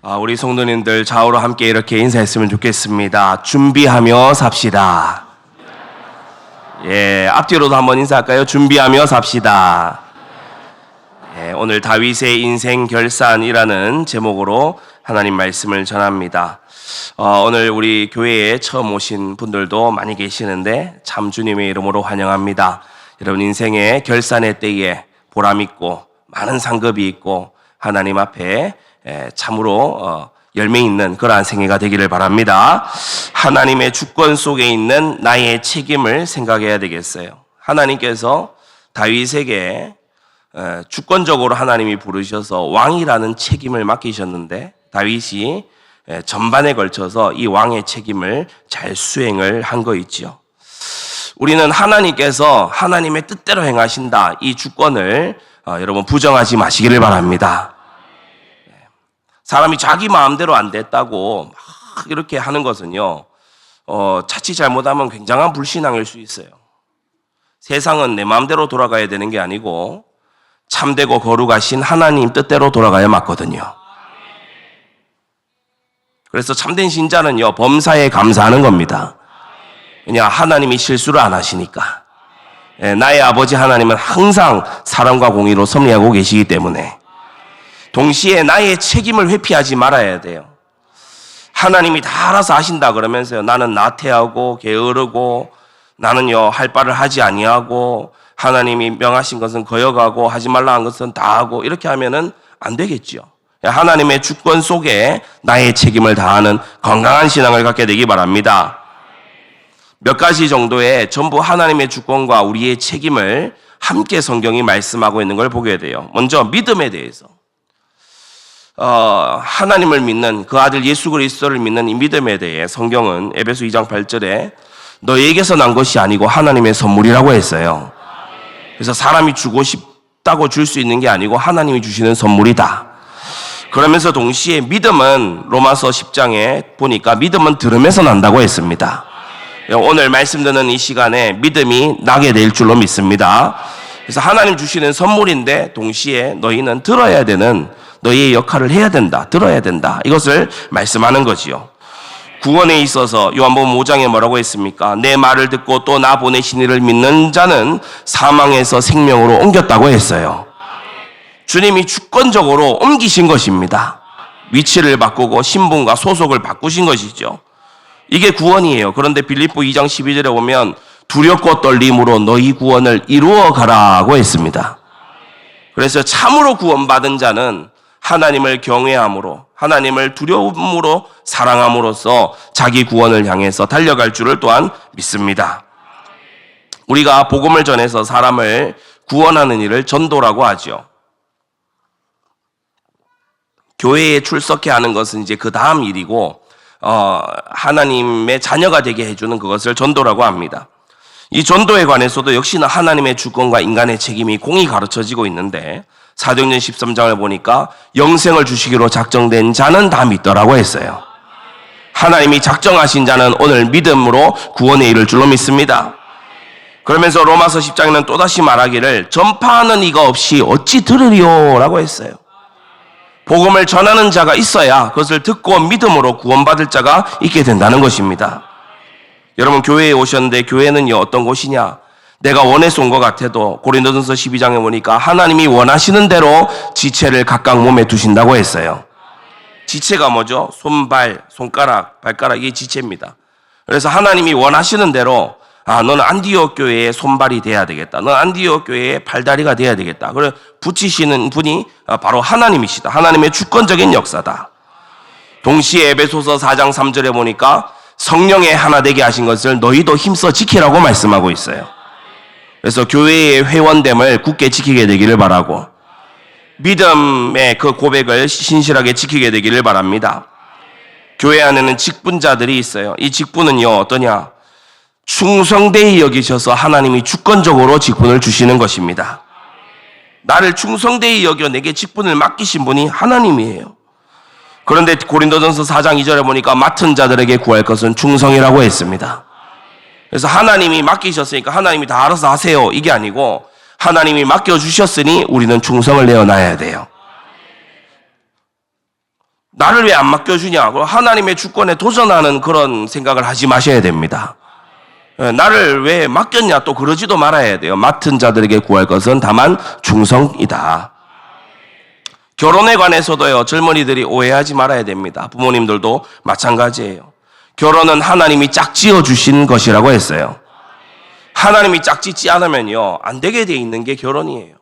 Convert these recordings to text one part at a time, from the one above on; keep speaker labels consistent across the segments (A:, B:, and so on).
A: 우리 성도님들 좌우로 함께 이렇게 인사했으면 좋겠습니다. 준비하며 삽시다. 앞뒤로도 한번 인사할까요? 준비하며 삽시다. 오늘 다윗의 인생 결산이라는 제목으로 하나님 말씀을 전합니다. 오늘 우리 교회에 처음 오신 분들도 많이 계시는데 참 주님의 이름으로 환영합니다. 여러분 인생의 결산의 때에 보람 있고 많은 상급이 있고 하나님 앞에 참으로 열매 있는 그러한 생애가 되기를 바랍니다. 하나님의 주권 속에 있는 나의 책임을 생각해야 되겠어요. 하나님께서 다윗에게 주권적으로 하나님이 부르셔서 왕이라는 책임을 맡기셨는데 다윗이 전반에 걸쳐서 이 왕의 책임을 잘 수행을 한 거 있죠. 우리는 하나님께서 하나님의 뜻대로 행하신다 이 주권을 여러분 부정하지 마시기를 바랍니다. 사람이 자기 마음대로 안 됐다고 막 이렇게 하는 것은요, 자칫 잘못하면 굉장한 불신앙일 수 있어요. 세상은 내 마음대로 돌아가야 되는 게 아니고 참되고 거룩하신 하나님 뜻대로 돌아가야 맞거든요. 그래서 참된 신자는요, 범사에 감사하는 겁니다. 그냥 하나님이 실수를 안 하시니까. 나의 아버지 하나님은 항상 사랑과 공의로 섭리하고 계시기 때문에 동시에 나의 책임을 회피하지 말아야 돼요. 하나님이 다 알아서 하신다 그러면서요, 나는 나태하고 게으르고 나는요 할 바를 하지 아니하고 하나님이 명하신 것은 거역하고 하지 말라 한 것은 다 하고 이렇게 하면은 안 되겠죠. 하나님의 주권 속에 나의 책임을 다하는 건강한 신앙을 갖게 되기 바랍니다. 몇 가지 정도의 전부 하나님의 주권과 우리의 책임을 함께 성경이 말씀하고 있는 걸 보게 돼요. 먼저 믿음에 대해서. 하나님을 믿는 그 아들 예수 그리스도를 믿는 이 믿음에 대해 성경은 에베소 2장 8절에 너에게서 난 것이 아니고 하나님의 선물이라고 했어요. 그래서 사람이 주고 싶다고 줄 수 있는 게 아니고 하나님이 주시는 선물이다. 그러면서 동시에 믿음은 로마서 10장에 보니까 믿음은 들음에서 난다고 했습니다. 오늘 말씀 듣는 이 시간에 믿음이 나게 될 줄로 믿습니다. 그래서 하나님 주시는 선물인데 동시에 너희는 들어야 되는 너희의 역할을 해야 된다. 들어야 된다. 이것을 말씀하는 거지요. 구원에 있어서 요한복음 5장에 뭐라고 했습니까? 내 말을 듣고 또 나 보내신 이를 믿는 자는 사망에서 생명으로 옮겼다고 했어요. 주님이 주권적으로 옮기신 것입니다. 위치를 바꾸고 신분과 소속을 바꾸신 것이죠. 이게 구원이에요. 그런데 빌립보 2장 12절에 보면 두렵고 떨림으로 너희 구원을 이루어 가라고 했습니다. 그래서 참으로 구원받은 자는 하나님을 경외함으로 하나님을 두려움으로 사랑함으로써 자기 구원을 향해서 달려갈 줄을 또한 믿습니다. 우리가 복음을 전해서 사람을 구원하는 일을 전도라고 하죠. 교회에 출석해 하는 것은 이제 그 다음 일이고 하나님의 자녀가 되게 해주는 그것을 전도라고 합니다. 이 전도에 관해서도 역시나 하나님의 주권과 인간의 책임이 공히 가르쳐지고 있는데 사도행전 13장을 보니까 영생을 주시기로 작정된 자는 다 믿더라고 했어요. 하나님이 작정하신 자는 오늘 믿음으로 구원에 이를 줄로 믿습니다. 그러면서 로마서 10장에는 또다시 말하기를 전파하는 이가 없이 어찌 들으리요 라고 했어요. 복음을 전하는 자가 있어야 그것을 듣고 믿음으로 구원받을 자가 있게 된다는 것입니다. 여러분 교회에 오셨는데 교회는요 어떤 곳이냐? 내가 원해서 온 것 같아도 고린도전서 12장에 보니까 하나님이 원하시는 대로 지체를 각각 몸에 두신다고 했어요. 지체가 뭐죠? 손발, 손가락, 발가락 이게 지체입니다. 그래서 하나님이 원하시는 대로 너는 안디옥 교회의 손발이 돼야 되겠다. 너는 안디옥 교회의 발다리가 돼야 되겠다. 그래 붙이시는 분이 바로 하나님이시다. 하나님의 주권적인 역사다. 동시에 에베소서 4장 3절에 보니까 성령의 하나 되게 하신 것을 너희도 힘써 지키라고 말씀하고 있어요. 그래서 교회의 회원됨을 굳게 지키게 되기를 바라고 믿음의 그 고백을 신실하게 지키게 되기를 바랍니다. 교회 안에는 직분자들이 있어요. 이 직분은요 어떠냐? 충성되이 여기셔서 하나님이 주권적으로 직분을 주시는 것입니다. 나를 충성되이 여겨 내게 직분을 맡기신 분이 하나님이에요. 그런데 고린도전서 4장 2절에 보니까 맡은 자들에게 구할 것은 충성이라고 했습니다. 그래서 하나님이 맡기셨으니까 하나님이 다 알아서 하세요 이게 아니고 하나님이 맡겨주셨으니 우리는 충성을 내어놔야 돼요. 나를 왜 안 맡겨주냐? 하나님의 주권에 도전하는 그런 생각을 하지 마셔야 됩니다. 나를 왜 맡겼냐? 또 그러지도 말아야 돼요. 맡은 자들에게 구할 것은 다만 충성이다. 결혼에 관해서도요, 젊은이들이 오해하지 말아야 됩니다. 부모님들도 마찬가지예요. 결혼은 하나님이 짝지어 주신 것이라고 했어요. 하나님이 짝짓지 않으면요, 안 되게 돼 있는 게 결혼이에요.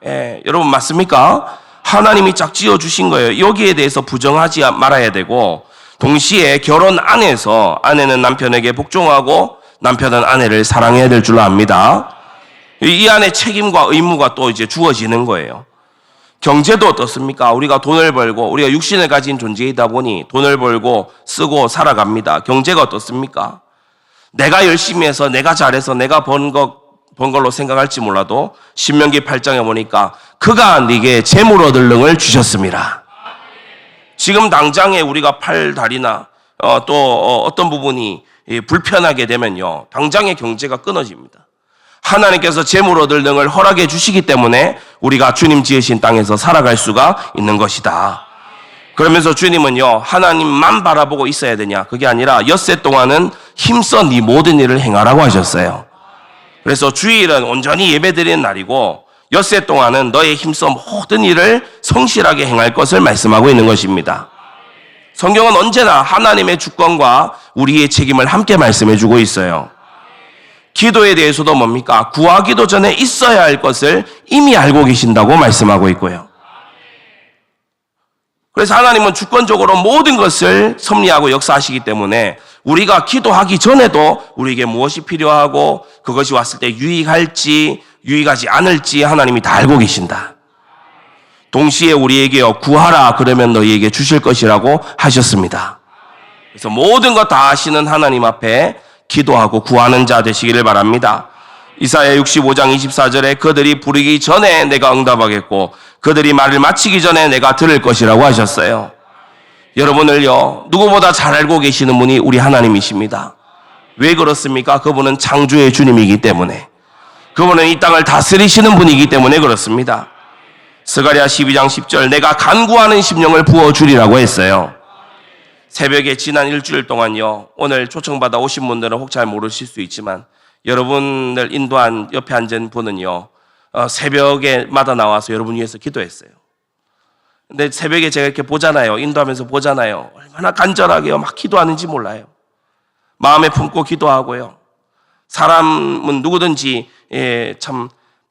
A: 예, 여러분 맞습니까? 하나님이 짝지어 주신 거예요. 여기에 대해서 부정하지 말아야 되고, 동시에 결혼 안에서 아내는 남편에게 복종하고 남편은 아내를 사랑해야 될 줄 압니다. 이 안에 책임과 의무가 또 이제 주어지는 거예요. 경제도 어떻습니까? 우리가 돈을 벌고, 우리가 육신을 가진 존재이다 보니 돈을 벌고 쓰고 살아갑니다. 경제가 어떻습니까? 내가 열심히 해서, 내가 잘해서, 내가 번 걸로 생각할지 몰라도 신명기 8장에 보니까 그가 네게 재물 얻을 능을 주셨습니다. 지금 당장에 우리가 팔, 다리나 또 어떤 부분이 불편하게 되면요, 당장의 경제가 끊어집니다. 하나님께서 재물 얻을 능을 허락해 주시기 때문에 우리가 주님 지으신 땅에서 살아갈 수가 있는 것이다. 그러면서 주님은요, 하나님만 바라보고 있어야 되냐? 그게 아니라 엿새 동안은 힘써 네 모든 일을 행하라고 하셨어요. 그래서 주일은 온전히 예배드리는 날이고 엿새 동안은 너의 힘써 모든 일을 성실하게 행할 것을 말씀하고 있는 것입니다. 성경은 언제나 하나님의 주권과 우리의 책임을 함께 말씀해 주고 있어요. 기도에 대해서도 뭡니까? 구하기도 전에 있어야 할 것을 이미 알고 계신다고 말씀하고 있고요. 그래서 하나님은 주권적으로 모든 것을 섭리하고 역사하시기 때문에 우리가 기도하기 전에도 우리에게 무엇이 필요하고 그것이 왔을 때 유익할지 유익하지 않을지 하나님이 다 알고 계신다. 동시에 우리에게요, 구하라 그러면 너희에게 주실 것이라고 하셨습니다. 그래서 모든 것 다 아시는 하나님 앞에 기도하고 구하는 자 되시기를 바랍니다. 이사야 65장 24절에 그들이 부르기 전에 내가 응답하겠고 그들이 말을 마치기 전에 내가 들을 것이라고 하셨어요. 여러분을요, 누구보다 잘 알고 계시는 분이 우리 하나님이십니다. 왜 그렇습니까? 그분은 창조의 주님이기 때문에, 그분은 이 땅을 다스리시는 분이기 때문에 그렇습니다. 스가랴 12장 10절 내가 간구하는 심령을 부어주리라고 했어요. 새벽에 지난 일주일 동안요, 오늘 초청받아 오신 분들은 혹 잘 모르실 수 있지만 여러분을 인도한 옆에 앉은 분은요, 새벽에마다 나와서 여러분 위해서 기도했어요. 근데 새벽에 제가 이렇게 보잖아요. 인도하면서 보잖아요. 얼마나 간절하게요, 막 기도하는지 몰라요. 마음에 품고 기도하고요. 사람은 누구든지 참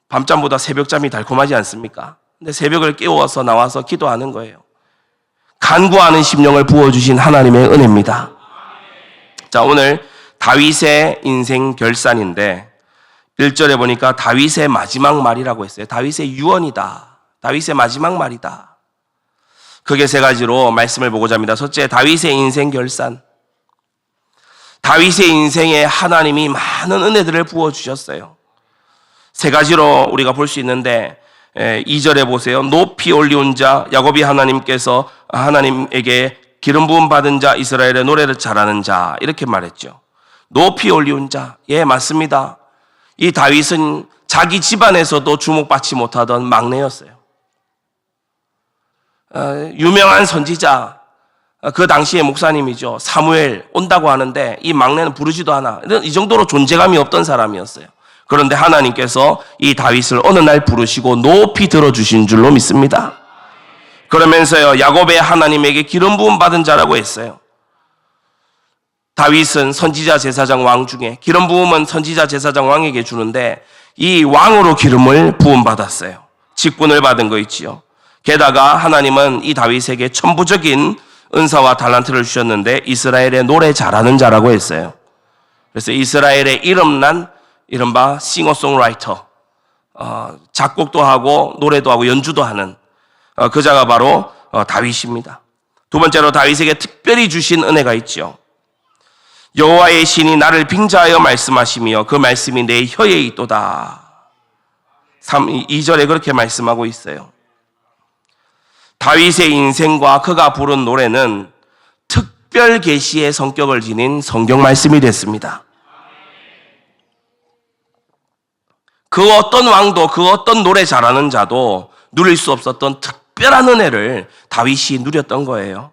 A: 밤잠보다 새벽잠이 달콤하지 않습니까? 근데 새벽을 깨워서 나와서 기도하는 거예요. 간구하는 심령을 부어주신 하나님의 은혜입니다. 자, 오늘 다윗의 인생 결산인데 1절에 보니까 다윗의 마지막 말이라고 했어요. 다윗의 유언이다. 다윗의 마지막 말이다. 크게 세 가지로 말씀을 보고자 합니다. 첫째, 다윗의 인생 결산. 다윗의 인생에 하나님이 많은 은혜들을 부어주셨어요. 세 가지로 우리가 볼 수 있는데 2절에 보세요. 높이 올리온 자, 야곱이 하나님께서 하나님에게 기름 부음 받은 자, 이스라엘의 노래를 잘하는 자, 이렇게 말했죠. 높이 올리온 자, 예, 맞습니다. 이 다윗은 자기 집안에서도 주목받지 못하던 막내였어요. 유명한 선지자, 그 당시의 목사님이죠. 사무엘 온다고 하는데 이 막내는 부르지도 않아. 이 정도로 존재감이 없던 사람이었어요. 그런데 하나님께서 이 다윗을 어느 날 부르시고 높이 들어주신 줄로 믿습니다. 그러면서요, 야곱의 하나님에게 기름 부음 받은 자라고 했어요. 다윗은 선지자 제사장 왕 중에 기름 부음은 선지자 제사장 왕에게 주는데 이 왕으로 기름을 부음 받았어요. 직분을 받은 거 있지요. 게다가 하나님은 이 다윗에게 천부적인 은사와 달란트를 주셨는데 이스라엘의 노래 잘하는 자라고 했어요. 그래서 이스라엘의 이름난 이른바 싱어송라이터, 작곡도 하고 노래도 하고 연주도 하는 그 자가 바로 다윗입니다. 두 번째로 다윗에게 특별히 주신 은혜가 있죠. 여호와의 신이 나를 빙자하여 말씀하시며 그 말씀이 내 혀에 있도다. 2절에 그렇게 말씀하고 있어요. 다윗의 인생과 그가 부른 노래는 특별 계시의 성격을 지닌 성경 말씀이 됐습니다. 그 어떤 왕도 그 어떤 노래 잘하는 자도 누릴 수 없었던 특별한 은혜를 다윗이 누렸던 거예요.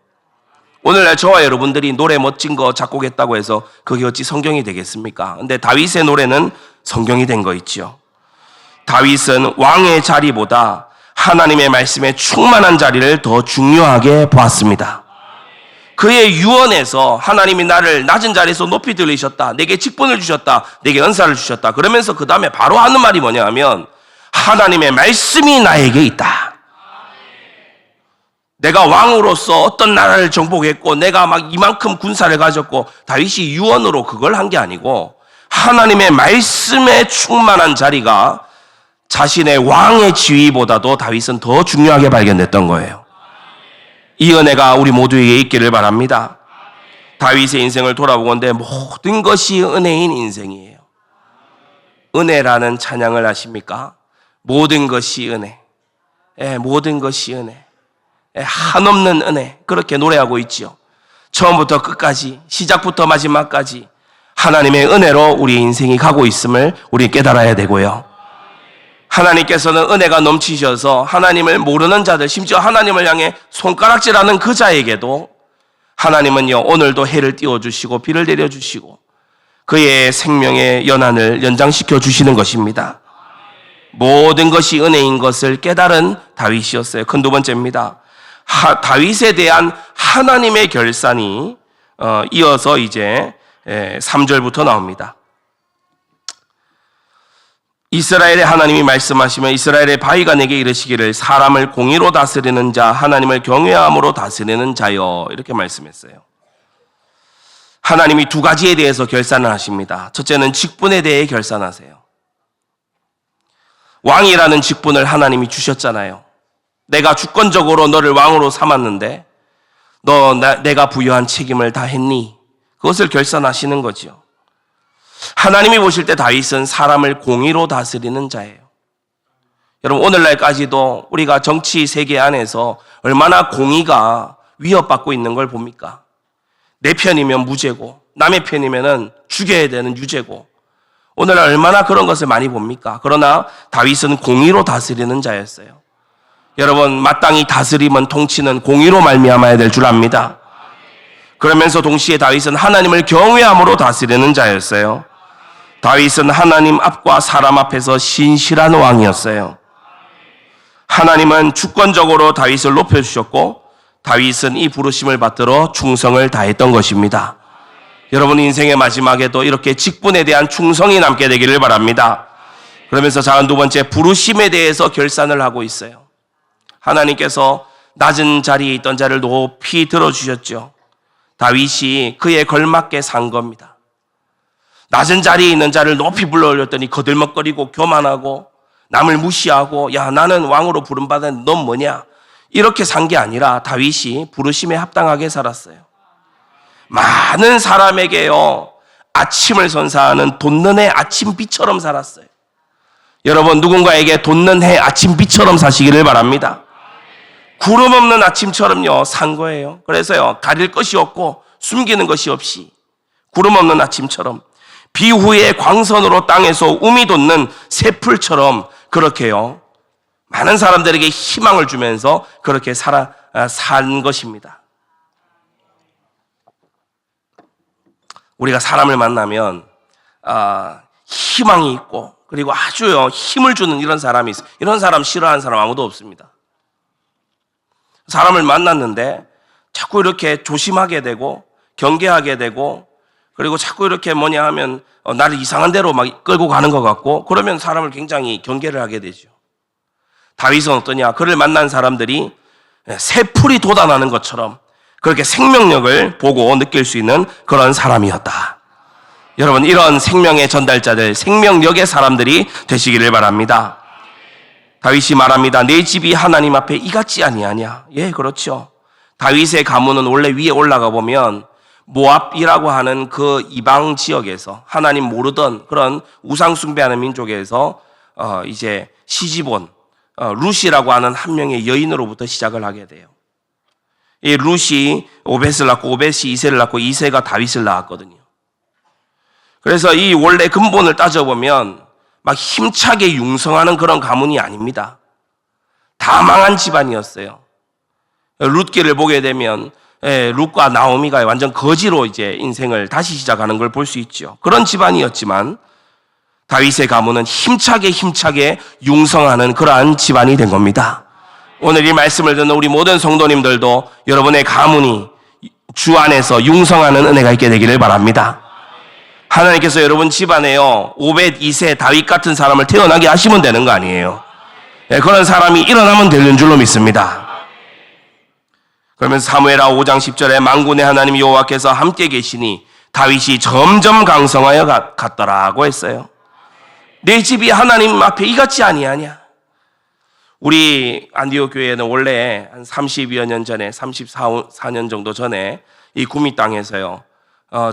A: 오늘날 저와 여러분들이 노래 멋진 거 작곡했다고 해서 그게 어찌 성경이 되겠습니까? 근데 다윗의 노래는 성경이 된 거 있죠. 다윗은 왕의 자리보다 하나님의 말씀에 충만한 자리를 더 중요하게 보았습니다. 그의 유언에서 하나님이 나를 낮은 자리에서 높이 들리셨다. 내게 직분을 주셨다. 내게 은사를 주셨다. 그러면서 그 다음에 바로 하는 말이 뭐냐 하면 하나님의 말씀이 나에게 있다. 내가 왕으로서 어떤 나라를 정복했고 내가 막 이만큼 군사를 가졌고 다윗이 유언으로 그걸 한 게 아니고 하나님의 말씀에 충만한 자리가 자신의 왕의 지위보다도 다윗은 더 중요하게 발견됐던 거예요. 이 은혜가 우리 모두에게 있기를 바랍니다. 다윗의 인생을 돌아보건대 모든 것이 은혜인 인생이에요. 은혜라는 찬양을 아십니까? 모든 것이 은혜. 모든 것이 은혜. 한없는 은혜. 그렇게 노래하고 있죠. 처음부터 끝까지, 시작부터 마지막까지 하나님의 은혜로 우리의 인생이 가고 있음을 우리 깨달아야 되고요. 하나님께서는 은혜가 넘치셔서 하나님을 모르는 자들, 심지어 하나님을 향해 손가락질하는 그 자에게도 하나님은요, 오늘도 해를 띄워주시고 비를 내려주시고 그의 생명의 연한을 연장시켜 주시는 것입니다. 모든 것이 은혜인 것을 깨달은 다윗이었어요. 큰 두 번째입니다. 다윗에 대한 하나님의 결산이 이어서 이제 3절부터 나옵니다. 이스라엘의 하나님이 말씀하시면 이스라엘의 바위가 내게 이르시기를 사람을 공의로 다스리는 자, 하나님을 경외함으로 다스리는 자여, 이렇게 말씀했어요. 하나님이 두 가지에 대해서 결산을 하십니다. 첫째는 직분에 대해 결산하세요. 왕이라는 직분을 하나님이 주셨잖아요. 내가 주권적으로 너를 왕으로 삼았는데 내가 부여한 책임을 다 했니? 그것을 결산하시는 거죠. 하나님이 보실 때 다윗은 사람을 공의로 다스리는 자예요. 여러분, 오늘날까지도 우리가 정치 세계 안에서 얼마나 공의가 위협받고 있는 걸 봅니까? 내 편이면 무죄고 남의 편이면 죽여야 되는 유죄고, 오늘날 얼마나 그런 것을 많이 봅니까? 그러나 다윗은 공의로 다스리는 자였어요. 여러분, 마땅히 다스림은 통치는 공의로 말미암아야 될 줄 압니다. 그러면서 동시에 다윗은 하나님을 경외함으로 다스리는 자였어요. 다윗은 하나님 앞과 사람 앞에서 신실한 왕이었어요. 하나님은 주권적으로 다윗을 높여주셨고 다윗은 이 부르심을 받들어 충성을 다했던 것입니다. 여러분 인생의 마지막에도 이렇게 직분에 대한 충성이 남게 되기를 바랍니다. 그러면서 작은 두 번째, 부르심에 대해서 결산을 하고 있어요. 하나님께서 낮은 자리에 있던 자를 높이 들어주셨죠. 다윗이 그에 걸맞게 산 겁니다. 낮은 자리에 있는 자를 높이 불러올렸더니 거들먹거리고 교만하고 남을 무시하고, 야, 나는 왕으로 부름받았는데 넌 뭐냐? 이렇게 산 게 아니라 다윗이 부르심에 합당하게 살았어요. 많은 사람에게요, 아침을 선사하는 돋는 해 아침비처럼 살았어요. 여러분, 누군가에게 돋는 해 아침비처럼 사시기를 바랍니다. 구름 없는 아침처럼요 산 거예요. 그래서요, 가릴 것이 없고 숨기는 것이 없이 구름 없는 아침처럼, 비 후에 광선으로 땅에서 움이 돋는 새풀처럼 그렇게요 많은 사람들에게 희망을 주면서 그렇게 산 것입니다. 우리가 사람을 만나면 희망이 있고 그리고 아주요 힘을 주는 이런 사람이 있어요. 이런 사람 싫어하는 사람 아무도 없습니다. 사람을 만났는데 자꾸 이렇게 조심하게 되고 경계하게 되고, 그리고 자꾸 이렇게 뭐냐 하면 나를 이상한 데로 막 끌고 가는 것 같고, 그러면 사람을 굉장히 경계를 하게 되죠. 다윗은 어떠냐? 그를 만난 사람들이 새풀이 돋아나는 것처럼 그렇게 생명력을 보고 느낄 수 있는 그런 사람이었다. 여러분, 이런 생명의 전달자들, 생명력의 사람들이 되시기를 바랍니다. 다윗이 말합니다. 내 집이 하나님 앞에 이같지 아니하냐? 예, 그렇죠. 다윗의 가문은 원래 위에 올라가 보면 모압이라고 하는 그 이방 지역에서 하나님 모르던 그런 우상 숭배하는 민족에서 이제 시집온 룻이라고 하는 한 명의 여인으로부터 시작을 하게 돼요. 이 룻이 오벳을 낳고 오벳이 이새를 낳고 이새가 다윗을 낳았거든요. 그래서 이 원래 근본을 따져보면 막 힘차게 융성하는 그런 가문이 아닙니다. 다 망한 집안이었어요. 룻기를 보게 되면 룻과 나오미가 완전 거지로 이제 인생을 다시 시작하는 걸 볼 수 있죠. 그런 집안이었지만 다윗의 가문은 힘차게 융성하는 그러한 집안이 된 겁니다. 오늘 이 말씀을 듣는 우리 모든 성도님들도 여러분의 가문이 주 안에서 융성하는 은혜가 있게 되기를 바랍니다. 하나님께서 여러분 집안에요, 오벳 2세 다윗 같은 사람을 태어나게 하시면 되는 거 아니에요. 그런 사람이 일어나면 되는 줄로 믿습니다. 그러면서 사무엘하 5장 10절에 만군의 하나님 여호와께서 함께 계시니 다윗이 점점 강성하여 갔더라고 했어요. 내 집이 하나님 앞에 이같이 아니하냐. 우리 안디옥 교회는 원래 한 30여 년 전에 34년 정도 전에 이 구미 땅에서요,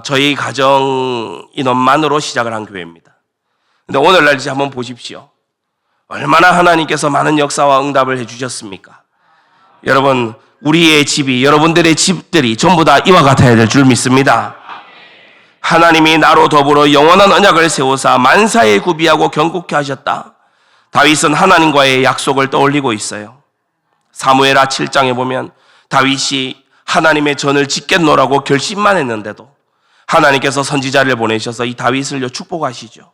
A: 저희 가정 인원만으로 시작을 한 교회입니다. 근데 오늘날 이제 한번 보십시오. 얼마나 하나님께서 많은 역사와 응답을 해주셨습니까? 여러분, 우리의 집이, 여러분들의 집들이 전부 다 이와 같아야 될 줄 믿습니다. 하나님이 나로 더불어 영원한 언약을 세우사 만사에 구비하고 견고케 하셨다. 다윗은 하나님과의 약속을 떠올리고 있어요. 사무엘하 7장에 보면 다윗이 하나님의 전을 짓겠노라고 결심만 했는데도 하나님께서 선지자를 보내셔서 이 다윗을 축복하시죠.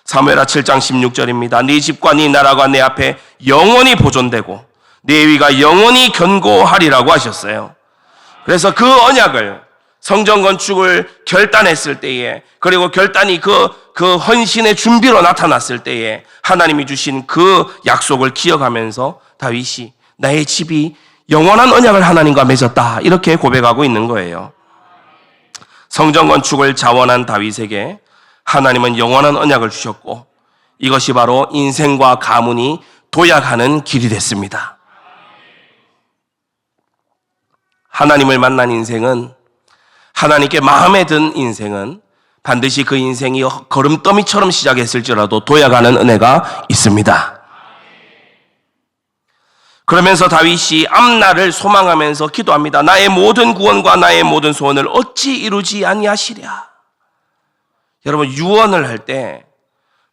A: 사무엘하 7장 16절입니다. 네 집과 네 나라가 내 앞에 영원히 보존되고 내 위가 영원히 견고하리라고 하셨어요. 그래서 그 언약을 성전 건축을 결단했을 때에, 그리고 결단이 그 헌신의 준비로 나타났을 때에 하나님이 주신 그 약속을 기억하면서 다윗이 나의 집이 영원한 언약을 하나님과 맺었다, 이렇게 고백하고 있는 거예요. 성전 건축을 자원한 다윗에게 하나님은 영원한 언약을 주셨고, 이것이 바로 인생과 가문이 도약하는 길이 됐습니다. 하나님을 만난 인생은, 하나님께 마음에 든 인생은 반드시 그 인생이 걸음더미처럼 시작했을지라도 도약하는 은혜가 있습니다. 그러면서 다윗이 앞날을 소망하면서 기도합니다. 나의 모든 구원과 나의 모든 소원을 어찌 이루지 아니하시랴. 여러분, 유언을 할 때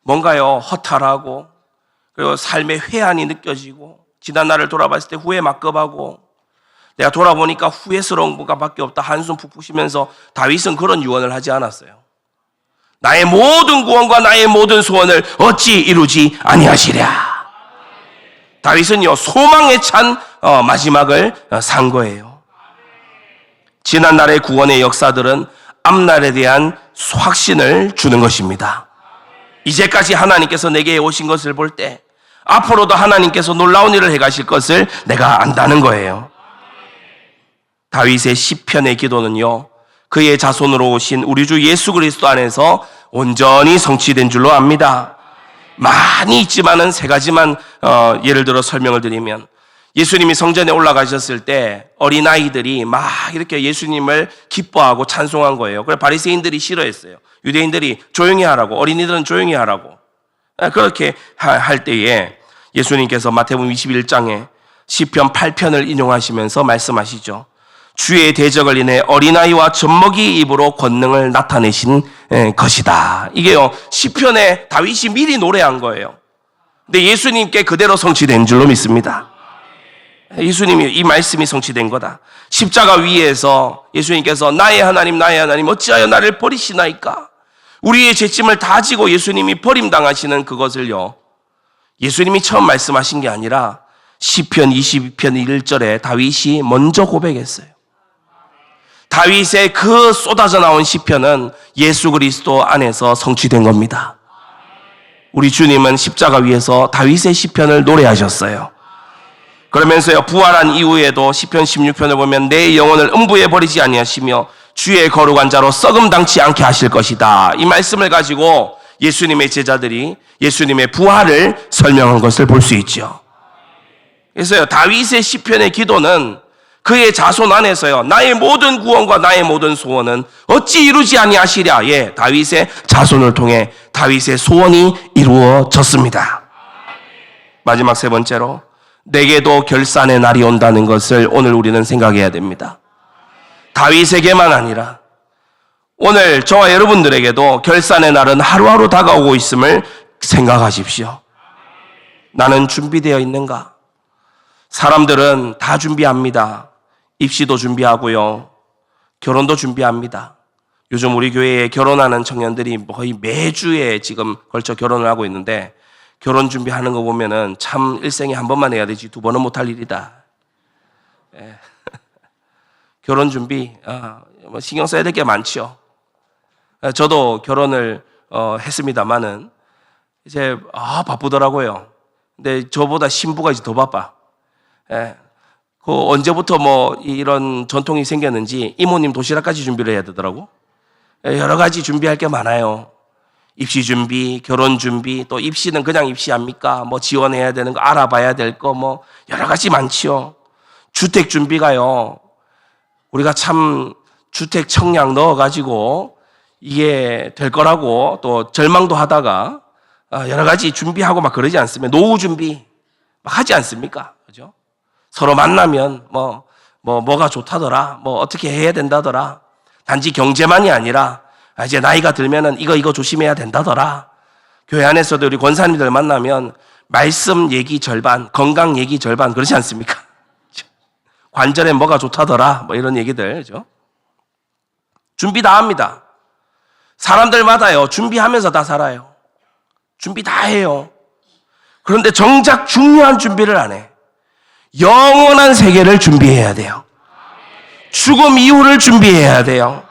A: 뭔가요, 허탈하고, 그리고 삶의 회한이 느껴지고, 지난 날을 돌아봤을 때 후회 막급하고, 내가 돌아보니까 후회스러운 것밖에 없다, 한숨 푹푹 쉬면서 다윗은 그런 유언을 하지 않았어요. 나의 모든 구원과 나의 모든 소원을 어찌 이루지 아니하시랴. 다윗은요, 소망에 찬 마지막을 산 거예요. 지난 날의 구원의 역사들은 앞날에 대한 확신을 주는 것입니다. 이제까지 하나님께서 내게 오신 것을 볼 때 앞으로도 하나님께서 놀라운 일을 해가실 것을 내가 안다는 거예요. 다윗의 시편의 기도는요, 그의 자손으로 오신 우리 주 예수 그리스도 안에서 온전히 성취된 줄로 압니다. 많이 있지만은 세 가지만 예를 들어 설명을 드리면, 예수님이 성전에 올라가셨을 때 어린아이들이 막 이렇게 예수님을 기뻐하고 찬송한 거예요. 그래서 바리새인들이 싫어했어요. 유대인들이 조용히 하라고, 어린이들은 조용히 하라고. 그렇게 할 때에 예수님께서 마태복음 21장에 시편 8편을 인용하시면서 말씀하시죠. 주의 대적을 인해 어린아이와 젖먹이 입으로 권능을 나타내신 것이다. 이게요, 시편에 다윗이 미리 노래한 거예요. 근데 예수님께 그대로 성취된 줄로 믿습니다. 예수님이 이 말씀이 성취된 거다. 십자가 위에서 예수님께서 나의 하나님 어찌하여 나를 버리시나이까. 우리의 죄짐을 다 지고 예수님이 버림당하시는 그것을요, 예수님이 처음 말씀하신 게 아니라 시편 22편 1절에 다윗이 먼저 고백했어요. 다윗의 그 쏟아져 나온 시편은 예수 그리스도 안에서 성취된 겁니다. 우리 주님은 십자가 위에서 다윗의 시편을 노래하셨어요. 그러면서요, 부활한 이후에도 시편 16편을 보면 내 영혼을 음부에 버리지 아니하시며 주의 거룩한 자로 썩음 당치 않게 하실 것이다. 이 말씀을 가지고 예수님의 제자들이 예수님의 부활을 설명한 것을 볼 수 있죠. 그래서요, 다윗의 시편의 기도는 그의 자손 안에서요, 나의 모든 구원과 나의 모든 소원은 어찌 이루지 아니하시랴. 예, 다윗의 자손을 통해 다윗의 소원이 이루어졌습니다. 마지막 세 번째로, 내게도 결산의 날이 온다는 것을 오늘 우리는 생각해야 됩니다. 다윗에게만 아니라 오늘 저와 여러분들에게도 결산의 날은 하루하루 다가오고 있음을 생각하십시오. 나는 준비되어 있는가? 사람들은 다 준비합니다. 입시도 준비하고요. 결혼도 준비합니다. 요즘 우리 교회에 결혼하는 청년들이 거의 매주에 지금 걸쳐 결혼을 하고 있는데 결혼 준비하는 거 보면은 참 일생에 한 번만 해야 되지 두 번은 못할 일이다. 예. 결혼 준비 신경 써야 될 게 많죠. 저도 결혼을 했습니다만은 이제 바쁘더라고요. 근데 저보다 신부가 이제 더 바빠. 예. 그 언제부터 뭐 이런 전통이 생겼는지 이모님 도시락까지 준비를 해야 되더라고. 예, 여러 가지 준비할 게 많아요. 입시 준비, 결혼 준비, 또 입시는 그냥 입시합니까? 뭐 지원해야 되는 거, 알아봐야 될 거, 뭐 여러 가지 많지요. 주택 준비가요. 우리가 참 주택 청약 넣어가지고 이게 될 거라고 또 절망도 하다가 여러 가지 준비하고 막 그러지 않습니까? 노후 준비 막 하지 않습니까? 그죠? 서로 만나면 뭐가 좋다더라, 뭐 어떻게 해야 된다더라. 단지 경제만이 아니라 이제 나이가 들면은 이거 조심해야 된다더라. 교회 안에서도 우리 권사님들 만나면 말씀 얘기 절반, 건강 얘기 절반 그렇지 않습니까? 관절에 뭐가 좋다더라, 뭐 이런 얘기들, 그죠? 준비 다 합니다. 사람들마다요, 준비하면서 다 살아요. 준비 다 해요. 그런데 정작 중요한 준비를 안 해. 영원한 세계를 준비해야 돼요. 죽음 이후를 준비해야 돼요.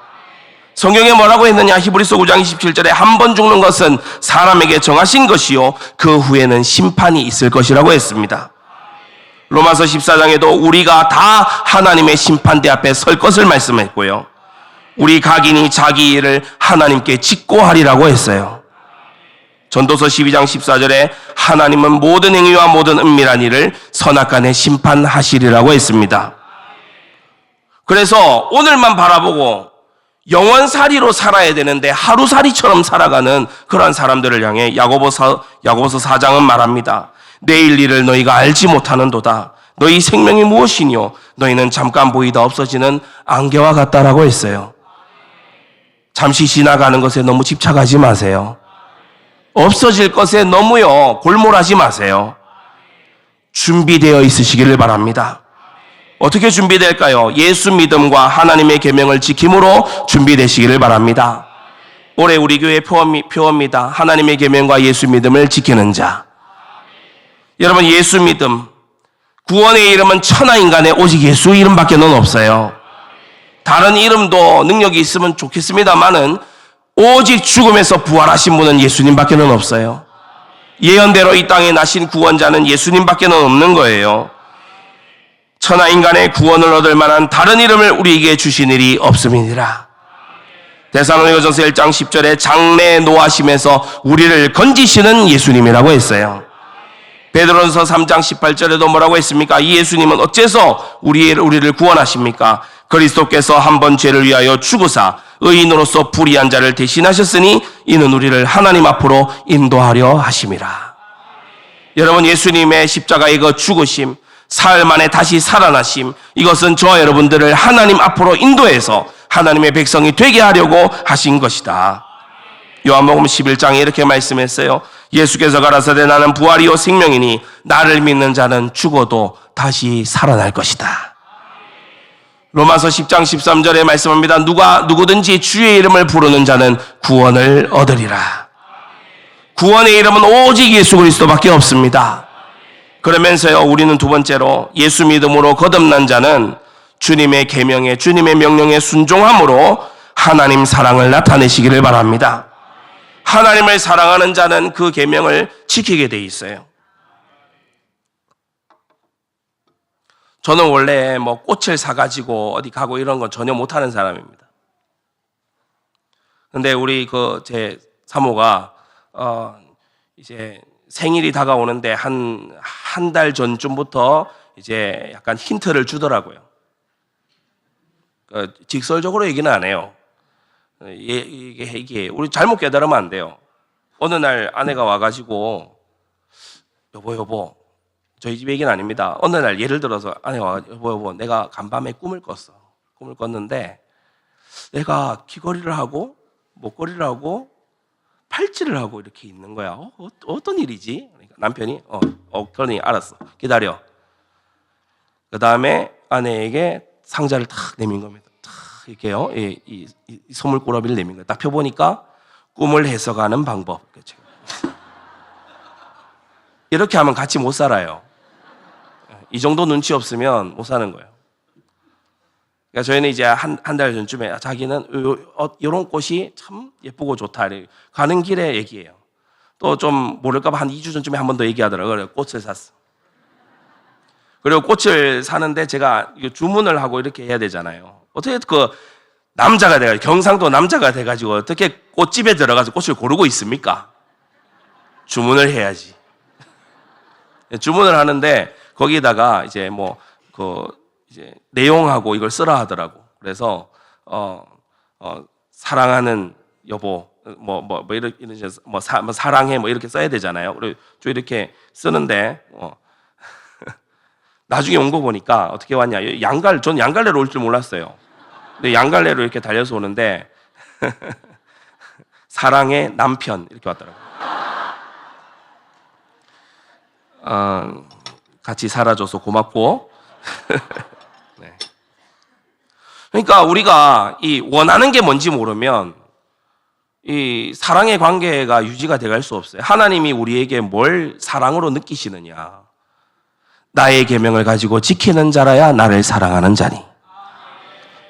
A: 성경에 뭐라고 했느냐? 히브리서 9장 27절에 한 번 죽는 것은 사람에게 정하신 것이요 그 후에는 심판이 있을 것이라고 했습니다. 로마서 14장에도 우리가 다 하나님의 심판대 앞에 설 것을 말씀했고요. 우리 각인이 자기 일을 하나님께 짓고 하리라고 했어요. 전도서 12장 14절에 하나님은 모든 행위와 모든 은밀한 일을 선악간에 심판하시리라고 했습니다. 그래서 오늘만 바라보고 영원살이로 살아야 되는데 하루살이처럼 살아가는 그러한 사람들을 향해 야고보서 4장은 말합니다. 내일 일을 너희가 알지 못하는도다. 너희 생명이 무엇이뇨? 너희는 잠깐 보이다 없어지는 안개와 같다라고 했어요. 잠시 지나가는 것에 너무 집착하지 마세요. 없어질 것에 너무요 골몰하지 마세요. 준비되어 있으시기를 바랍니다. 어떻게 준비될까요? 예수 믿음과 하나님의 계명을 지킴으로 준비되시기를 바랍니다. 올해 우리 교회 표어입니다. 하나님의 계명과 예수 믿음을 지키는 자. 여러분, 예수 믿음, 구원의 이름은 천하인간에 오직 예수 이름밖에는 없어요. 다른 이름도 능력이 있으면 좋겠습니다만은 오직 죽음에서 부활하신 분은 예수님밖에는 없어요. 예언대로 이 땅에 나신 구원자는 예수님밖에는 없는 거예요. 천하인간의 구원을 얻을 만한 다른 이름을 우리에게 주신 일이 없음이니라. 데살로니가전서 1장 10절에 장래 노하심에서 우리를 건지시는 예수님이라고 했어요. 베드로전서 3장 18절에도 뭐라고 했습니까? 이 예수님은 어째서 우리를 구원하십니까? 그리스도께서 한 번 죄를 위하여 죽으사 의인으로서 불의한 자를 대신하셨으니 이는 우리를 하나님 앞으로 인도하려 하심이라. 여러분, 예수님의 십자가의 그 죽으심, 사흘 만에 다시 살아나심, 이것은 저와 여러분들을 하나님 앞으로 인도해서 하나님의 백성이 되게 하려고 하신 것이다. 요한복음 11장에 이렇게 말씀했어요. 예수께서 가라사대 나는 부활이요 생명이니 나를 믿는 자는 죽어도 다시 살아날 것이다. 로마서 10장 13절에 말씀합니다. 누구든지 주의 이름을 부르는 자는 구원을 얻으리라. 구원의 이름은 오직 예수 그리스도밖에 없습니다. 그러면서요, 우리는 두 번째로 예수 믿음으로 거듭난 자는 주님의 계명에, 주님의 명령에 순종함으로 하나님 사랑을 나타내시기를 바랍니다. 하나님을 사랑하는 자는 그 계명을 지키게 돼 있어요. 저는 원래 뭐 꽃을 사가지고 어디 가고 이런 건 전혀 못하는 사람입니다. 근데 우리 제 사모가 이제 생일이 다가오는데 한 달 전쯤부터 이제 약간 힌트를 주더라고요. 직설적으로 얘기는 안 해요. 이게 우리 잘못 깨달으면 안 돼요. 어느 날 아내가 와가지고 여보 저희 집 얘기는 아닙니다. 어느 날 예를 들어서 아내가 와가지고 여보 내가 간밤에 꿈을 꿨는데 내가 귀걸이를 하고 목걸이를 하고 팔찌를 하고 이렇게 있는 거야. 어떤 일이지? 그러니까 남편이 그러니 알았어. 기다려. 그 다음에 아내에게 상자를 탁 내민 겁니다. 탁 이렇게요. 이 소물꾸러미를 내민 거예요. 딱 펴보니까 꿈을 해석하는 방법. 그렇죠. 이렇게 하면 같이 못 살아요. 이 정도 눈치 없으면 못 사는 거예요. 그러니까 저희는 이제 한 달 전쯤에 자기는 이런 꽃이 참 예쁘고 좋다. 가는 길에 얘기해요. 또 좀 모를까봐 한 2주 전쯤에 한 번 더 얘기하더라고요. 그래서 꽃을 샀어. 그리고 꽃을 사는데 제가 주문을 하고 이렇게 해야 되잖아요. 어떻게 그 남자가 돼가지고 경상도 남자가 돼가지고 어떻게 꽃집에 들어가서 꽃을 고르고 있습니까? 주문을 해야지. 주문을 하는데 거기다가 이제 뭐 이제 내용하고 이걸 쓰라 하더라고. 그래서 사랑하는 여보 사랑해 뭐 이렇게 써야 되잖아요. 그리고 좀 이렇게 쓰는데 나중에 온 거 보니까 어떻게 왔냐? 전 양갈래로 올 줄 몰랐어요. 근데 양갈래로 이렇게 달려서 오는데 사랑의 남편 이렇게 왔더라고요. 같이 살아줘서 고맙고. 네. 그러니까 우리가 이 원하는 게 뭔지 모르면 이 사랑의 관계가 유지가 돼갈 수 없어요. 하나님이 우리에게 뭘 사랑으로 느끼시느냐? 나의 계명을 가지고 지키는 자라야 나를 사랑하는 자니.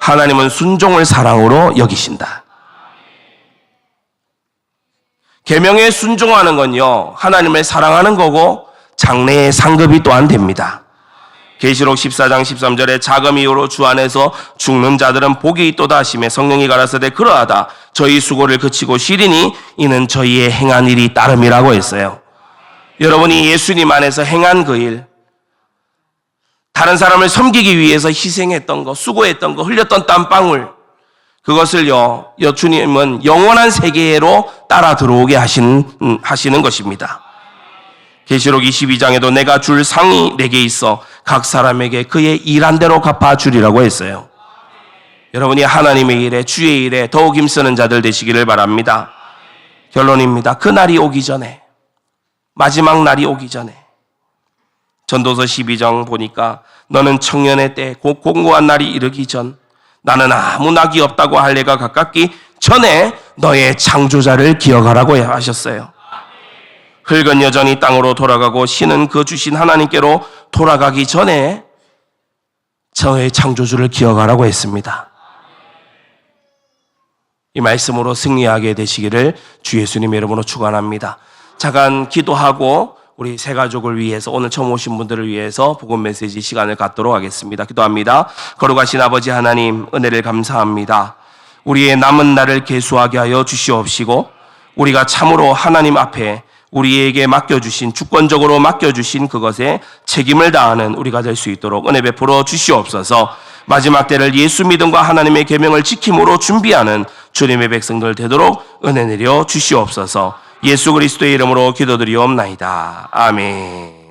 A: 하나님은 순종을 사랑으로 여기신다. 계명에 순종하는 건요, 하나님을 사랑하는 거고 장래의 상급이 또한 됩니다. 계시록 14장 13절에 자금 이후로 주 안에서 죽는 자들은 복이 있도다 하시매 성령이 가라사대 그러하다 저희 수고를 그치고 쉬리니 이는 저희의 행한 일이 따름이라고 했어요. 여러분이 예수님 안에서 행한 그 일, 다른 사람을 섬기기 위해서 희생했던 거, 수고했던 거, 흘렸던 땀방울, 그것을요, 주님은 영원한 세계로 따라 들어오게 하시는 것입니다. 계시록 22장에도 내가 줄 상이 내게 있어 각 사람에게 그의 일한 대로 갚아주리라고 했어요. 여러분이 하나님의 일에, 주의 일에 더욱 힘쓰는 자들 되시기를 바랍니다. 결론입니다. 그 날이 오기 전에, 마지막 날이 오기 전에, 전도서 12장 보니까 너는 청년의 때 곧 공고한 날이 이르기 전 나는 아무 낙이 없다고 할 때가 가깝기 전에 너의 창조자를 기억하라고 하셨어요. 흙은 여전히 땅으로 돌아가고 신은 그 주신 하나님께로 돌아가기 전에 저의 창조주를 기억하라고 했습니다. 이 말씀으로 승리하게 되시기를 주 예수님의 이름으로 축원합니다. 잠깐 기도하고 우리 새 가족을 위해서, 오늘 처음 오신 분들을 위해서 복음 메시지 시간을 갖도록 하겠습니다. 기도합니다. 거룩하신 아버지 하나님, 은혜를 감사합니다. 우리의 남은 날을 계수하게 하여 주시옵시고 우리가 참으로 하나님 앞에 우리에게 맡겨주신, 주권적으로 맡겨주신 그것에 책임을 다하는 우리가 될 수 있도록 은혜 베풀어 주시옵소서. 마지막 때를 예수 믿음과 하나님의 계명을 지킴으로 준비하는 주님의 백성들 되도록 은혜 내려 주시옵소서. 예수 그리스도의 이름으로 기도드리옵나이다. 아멘.